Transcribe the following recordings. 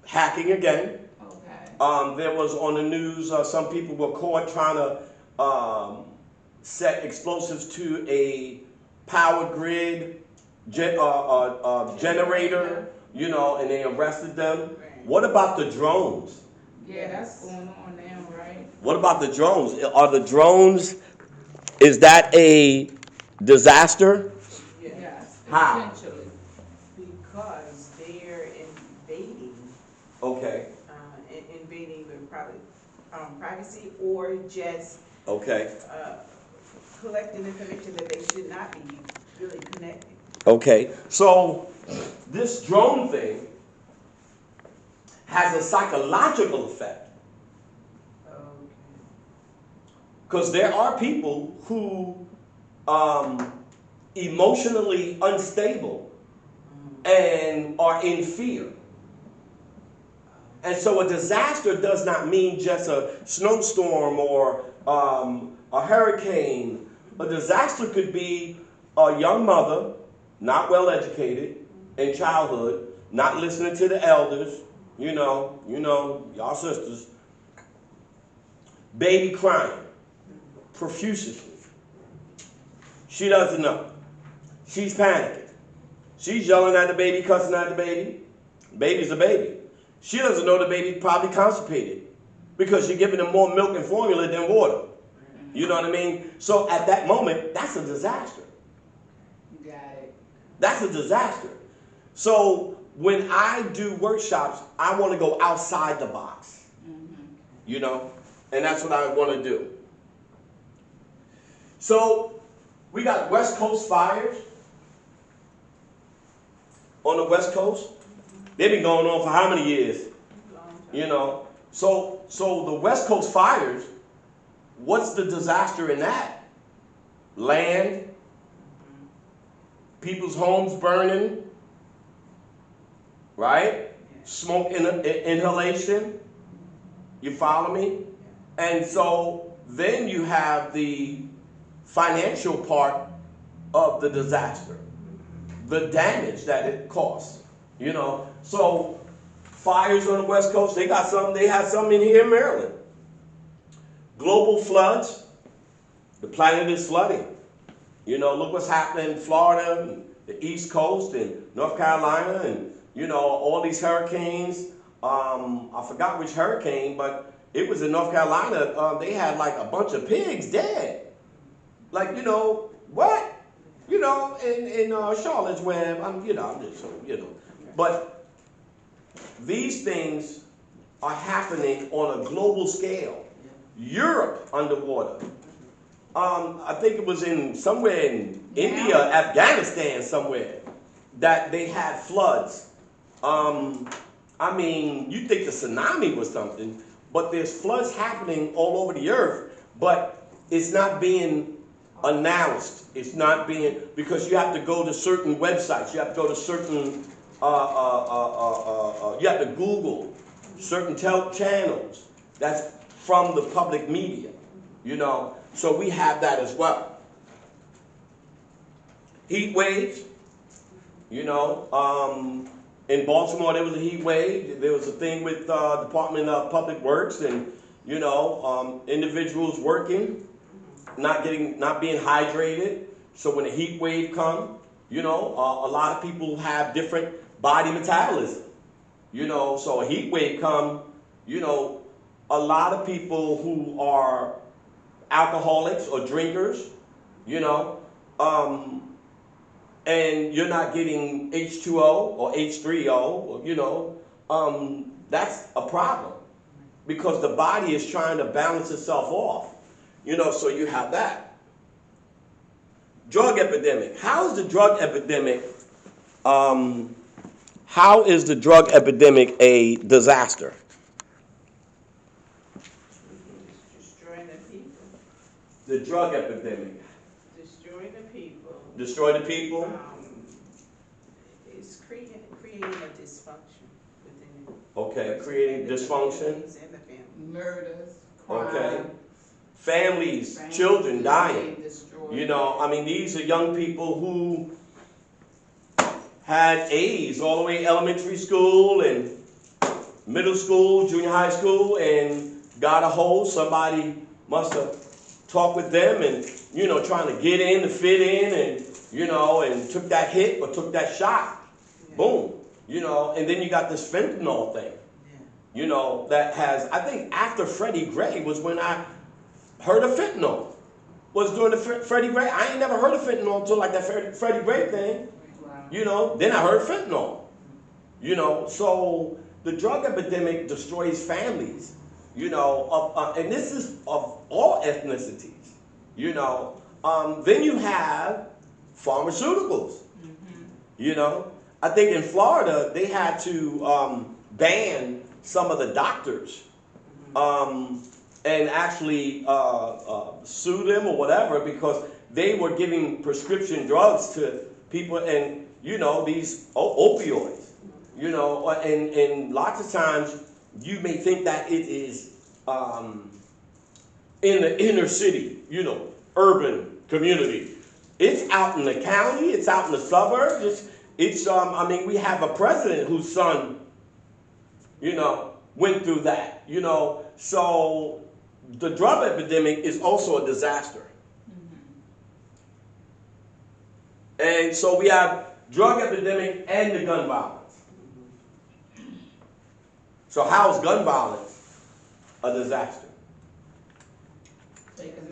hacking again. Okay. There was on the news, some people were caught trying to set explosives to a power grid generator, and they arrested them. Right. What about the drones? Yeah, that's going on now, right? What about the drones? Are the drones, is that a disaster? Yes, How? potentially. Because they're invading, Okay, invading the privacy, or just okay, collecting information that they should not be really connecting. okay. So this drone thing has a psychological effect. Okay. Because there are people who emotionally unstable and are in fear. And so a disaster does not mean just a snowstorm or a hurricane. A disaster could be a young mother, not well educated in childhood, not listening to the elders, y'all sisters, baby crying profusely. She doesn't know. She's panicking. She's yelling at the baby, cussing at the baby. Baby's a baby. She doesn't know the baby's probably constipated because you're giving them more milk and formula than water. You know what I mean? So at that moment, that's a disaster. You got it. That's a disaster. So when I do workshops, I want to go outside the box. And that's what I want to do. So we got West Coast fires on the West Coast. They've been going on for how many years? So the West Coast fires, what's the disaster in that? Land, people's homes burning, right? Smoke inhalation. You follow me? And so then you have the financial part of the disaster, the damage that it costs. So fires on the West Coast, they had some in here in Maryland. Global floods, the planet is flooding. Look what's happening in Florida, and the East Coast, and North Carolina, and all these hurricanes. I forgot which hurricane, but it was in North Carolina. They had like a bunch of pigs dead. Like, what? In Charlotte's Web, I'm just so. But these things are happening on a global scale. Europe underwater. I think it was somewhere in India, Afghanistan, somewhere, that they had floods. You think the tsunami was something, but there's floods happening all over the earth, but it's not being announced. It's not being, because you have to go to certain websites. You have to go to certain, you have to Google certain channels that's from the public media, So we have that as well. Heat waves, in Baltimore there was a heat wave. There was a thing with Department of Public Works and, individuals working, not being hydrated. So when a heat wave comes, a lot of people have different body metabolism. So a heat wave come, a lot of people who are alcoholics or drinkers, and you're not getting H2O or H3O, that's a problem because the body is trying to balance itself off, so you have that. Drug epidemic. How is the drug epidemic a disaster? Destroying the people. The drug epidemic. Destroying the people. Destroy the people? It's creating a dysfunction within it. Okay, creating dysfunction. And the family. Murders, crime. Okay. Families, children dying. Destroyed. These are young people who had A's all the way elementary school and middle school, junior high school, and got a hold. Somebody must have talked with them and, trying to get in, to fit in, and, and took that hit or took that shot. Yeah. Boom. And then you got this fentanyl thing, that has, I think after Freddie Gray was when I heard of fentanyl. Was during the Freddie Gray. I ain't never heard of fentanyl until like that Freddie Gray thing. Wow. Then I heard fentanyl. So the drug epidemic destroys families, and this is of all ethnicities, Then you have pharmaceuticals, I think in Florida, they had to ban some of the doctors and actually sue them or whatever because they were giving prescription drugs to people and, these opioids, and lots of times you may think that it is in the inner city, urban community. It's out in the county, it's out in the suburbs, we have a president whose son, went through that, so the drug epidemic is also a disaster. And so we have drug epidemic and the gun violence. So how is gun violence a disaster? Taking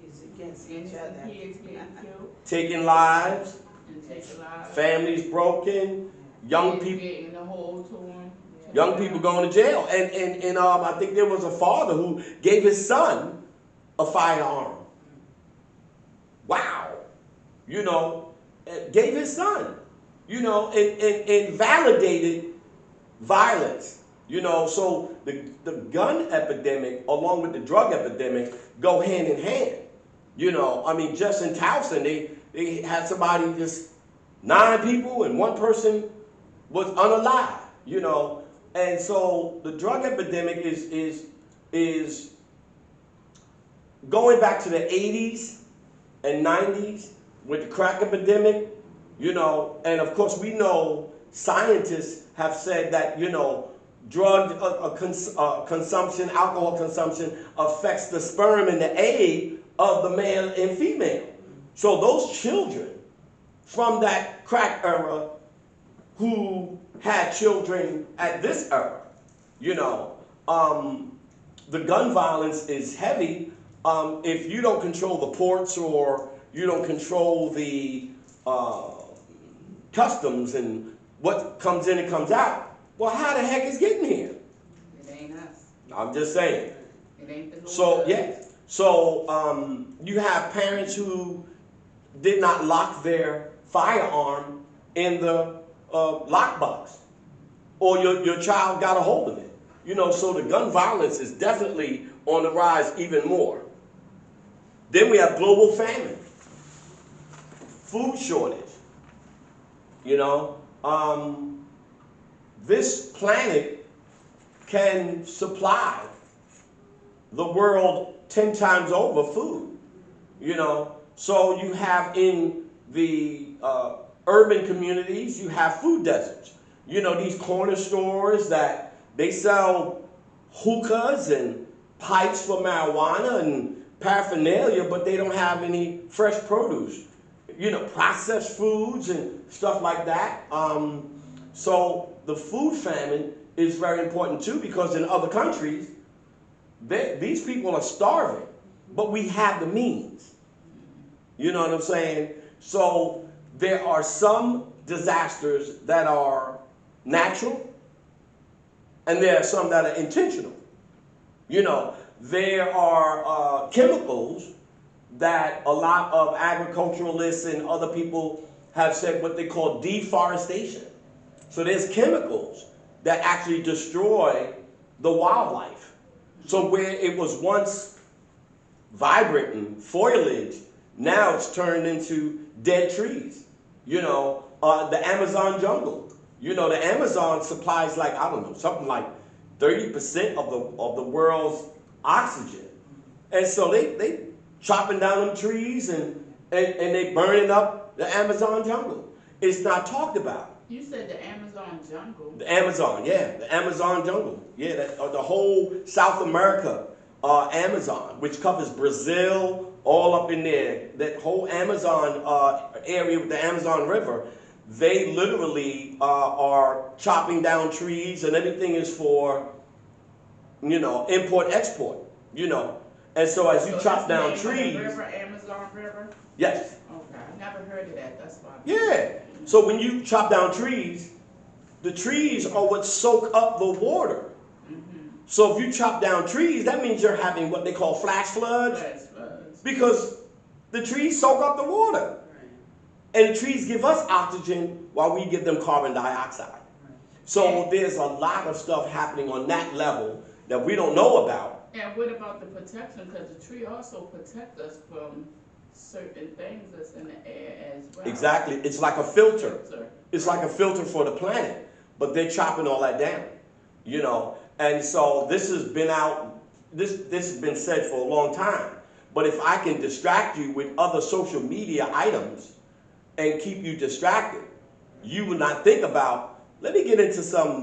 It's against each innocent other. kids getting killed Taking lives, and taking lives. families broken, young Kids people. getting the hole torn. Young people going to jail. And I think there was a father who gave his son a firearm. Wow. Gave his son, and validated violence. So the gun epidemic along with the drug epidemic go hand in hand. Just in Towson, they had somebody, just 9 people and 1 person was unalive, And so the drug epidemic is going back to the 80s and 90s with the crack epidemic, and of course we know scientists have said that, drug consumption, alcohol consumption affects the sperm and the egg of the male and female. So those children from that crack era who had children at this era, the gun violence is heavy. If you don't control the ports or you don't control the customs and what comes in and comes out, well, how the heck is getting here? It ain't us. I'm just saying. It ain't the Lord. So, yeah. So, you have parents who did not lock their firearm in the lockbox, or your child got a hold of it. So the gun violence is definitely on the rise even more. Then we have global famine, food shortage. This planet can supply the world 10 times over food. So you have in the urban communities, you have food deserts. These corner stores that they sell hookahs and pipes for marijuana and paraphernalia, but they don't have any fresh produce. Processed foods and stuff like that. So the food famine is very important too, because in other countries, these people are starving, but we have the means. You know what I'm saying? So there are some disasters that are natural, and there are some that are intentional. There are chemicals that a lot of agriculturalists and other people have said what they call deforestation. So there's chemicals that actually destroy the wildlife. So where it was once vibrant and foliage, now it's turned into dead trees. The Amazon jungle. The Amazon supplies something like 30% of the world's oxygen. And so they chopping down them trees and they burning up the Amazon jungle. It's not talked about. You said the Amazon jungle. The Amazon, yeah, the Amazon jungle, yeah, the whole South America Amazon, which covers Brazil, all up in there. That whole Amazon area with the Amazon River, they literally are chopping down trees, and everything is for, import export, And so as you So chop down that's the name of trees, the river, Amazon River? yes, Okay, I never heard of that, that's why. yeah. So when you chop down trees, the trees are what soak up the water. So if you chop down trees, that means you're having what they call flash floods, Floods. because the trees soak up the water. And the trees give us oxygen while we give them carbon dioxide. So there's a lot of stuff happening on that level that we don't know about. And what about the protection? Because the tree also protects us from certain things that's in the air as well. Exactly. It's like a filter. Filter. It's like a filter for the planet. But they're chopping all that down. And so this has been out, this has been said for a long time. But if I can distract you with other social media items and keep you distracted, you would not think about, let me get into some